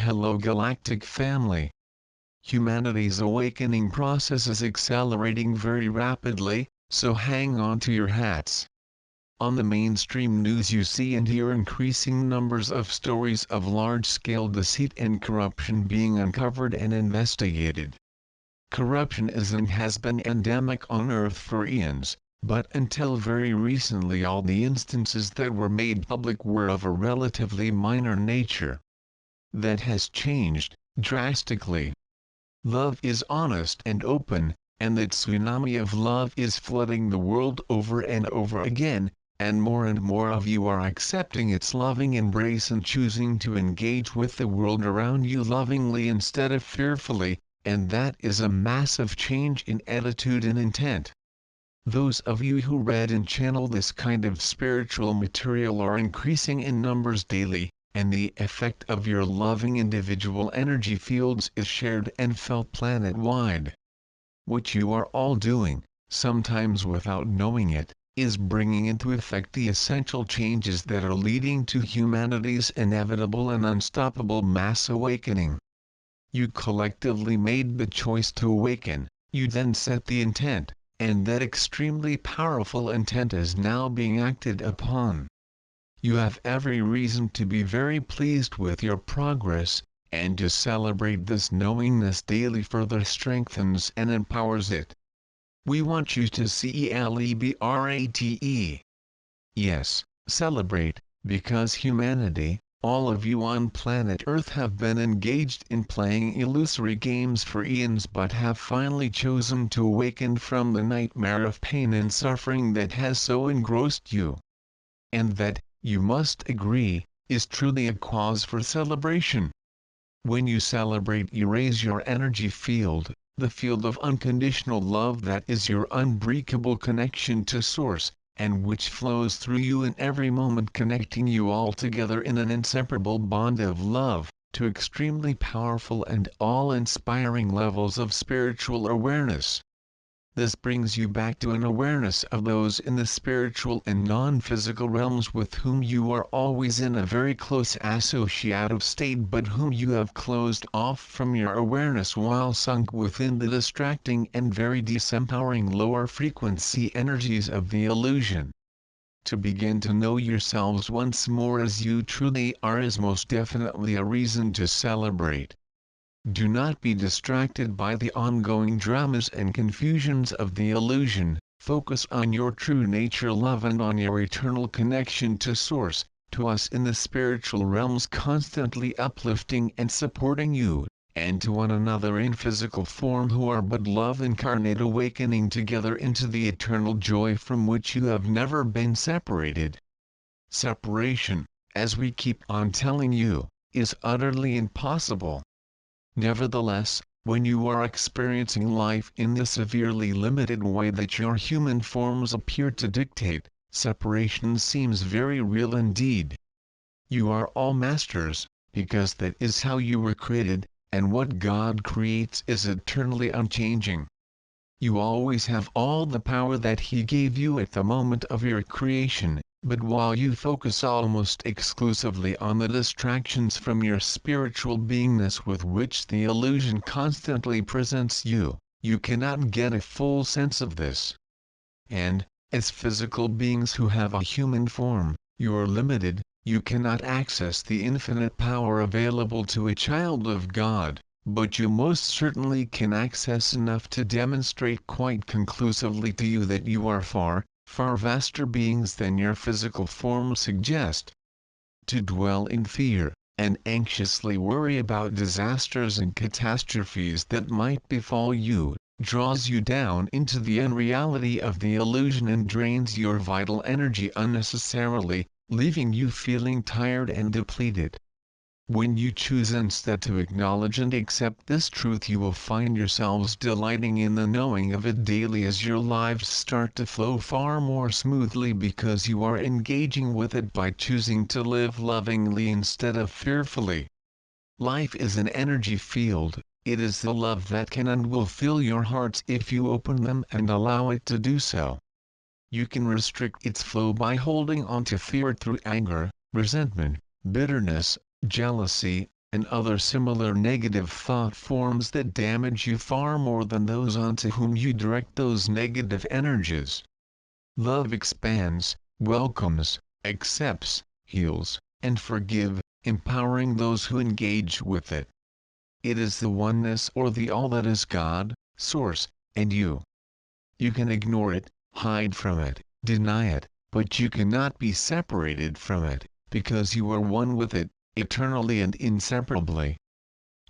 Hello Galactic family. Humanity's awakening process is accelerating very rapidly, so hang on to your hats. On the mainstream news you see and hear increasing numbers of stories of large-scale deceit and corruption being uncovered and investigated. Corruption is and has been endemic on Earth for eons, but until very recently all the instances that were made public were of a relatively minor nature. That has changed drastically. Love is honest and open, and that tsunami of love is flooding the world over and over again, and more of you are accepting its loving embrace and choosing to engage with the world around you lovingly instead of fearfully, and that is a massive change in attitude and intent. Those of you who read and channel this kind of spiritual material are increasing in numbers daily, and the effect of your loving individual energy fields is shared and felt planet-wide. What you are all doing, sometimes without knowing it, is bringing into effect the essential changes that are leading to humanity's inevitable and unstoppable mass awakening. You collectively made the choice to awaken, you then set the intent, and that extremely powerful intent is now being acted upon. You have every reason to be very pleased with your progress, and to celebrate this knowingness daily further strengthens and empowers it. We want you to celebrate. Yes, celebrate, because humanity, all of you on planet Earth have been engaged in playing illusory games for eons but have finally chosen to awaken from the nightmare of pain and suffering that has so engrossed you. And that, you must agree, is truly a cause for celebration. When you celebrate you raise your energy field, the field of unconditional love that is your unbreakable connection to Source, and which flows through you in every moment connecting you all together in an inseparable bond of love, to extremely powerful and awe-inspiring levels of spiritual awareness. This brings you back to an awareness of those in the spiritual and non-physical realms with whom you are always in a very close associative state but whom you have closed off from your awareness while sunk within the distracting and very disempowering lower frequency energies of the illusion. To begin to know yourselves once more as you truly are is most definitely a reason to celebrate. Do not be distracted by the ongoing dramas and confusions of the illusion, focus on your true nature love and on your eternal connection to Source, to us in the spiritual realms constantly uplifting and supporting you, and to one another in physical form who are but love incarnate awakening together into the eternal joy from which you have never been separated. Separation, as we keep on telling you, is utterly impossible. Nevertheless, when you are experiencing life in the severely limited way that your human forms appear to dictate, separation seems very real indeed. You are all masters, because that is how you were created, and what God creates is eternally unchanging. You always have all the power that He gave you at the moment of your creation. But while you focus almost exclusively on the distractions from your spiritual beingness with which the illusion constantly presents you, you cannot get a full sense of this. And, as physical beings who have a human form, you are limited, you cannot access the infinite power available to a child of God, but you most certainly can access enough to demonstrate quite conclusively to you that you are far vaster beings than your physical form suggest. To dwell in fear, and anxiously worry about disasters and catastrophes that might befall you, draws you down into the unreality of the illusion and drains your vital energy unnecessarily, leaving you feeling tired and depleted. When you choose instead to acknowledge and accept this truth you will find yourselves delighting in the knowing of it daily as your lives start to flow far more smoothly because you are engaging with it by choosing to live lovingly instead of fearfully. Life is an energy field, it is the love that can and will fill your hearts if you open them and allow it to do so. You can restrict its flow by holding on to fear through anger, resentment, bitterness, jealousy, and other similar negative thought forms that damage you far more than those onto whom you direct those negative energies. Love expands, welcomes, accepts, heals, and forgives, empowering those who engage with it. It is the oneness or the all that is God, Source, and you. You can ignore it, hide from it, deny it, but you cannot be separated from it, because you are one with it, eternally and inseparably.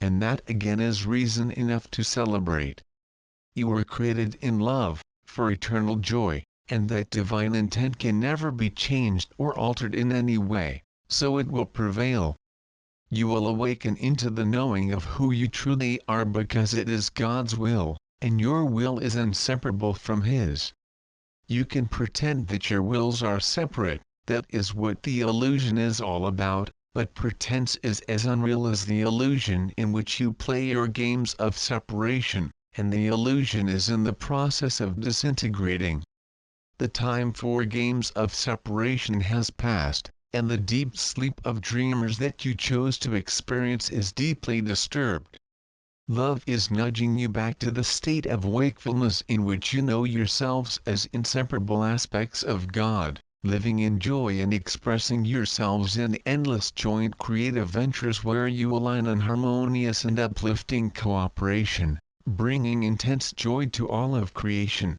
And that again is reason enough to celebrate. You were created in love, for eternal joy, and that divine intent can never be changed or altered in any way, so it will prevail. You will awaken into the knowing of who you truly are because it is God's will, and your will is inseparable from His. You can pretend that your wills are separate, that is what the illusion is all about, but pretense is as unreal as the illusion in which you play your games of separation, and the illusion is in the process of disintegrating. The time for games of separation has passed, and the deep sleep of dreamers that you chose to experience is deeply disturbed. Love is nudging you back to the state of wakefulness in which you know yourselves as inseparable aspects of God, living in joy and expressing yourselves in endless joint creative ventures where you align in harmonious and uplifting cooperation, bringing intense joy to all of creation.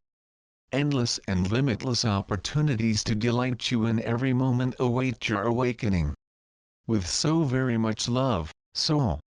Endless and limitless opportunities to delight you in every moment await your awakening. With so very much love, soul.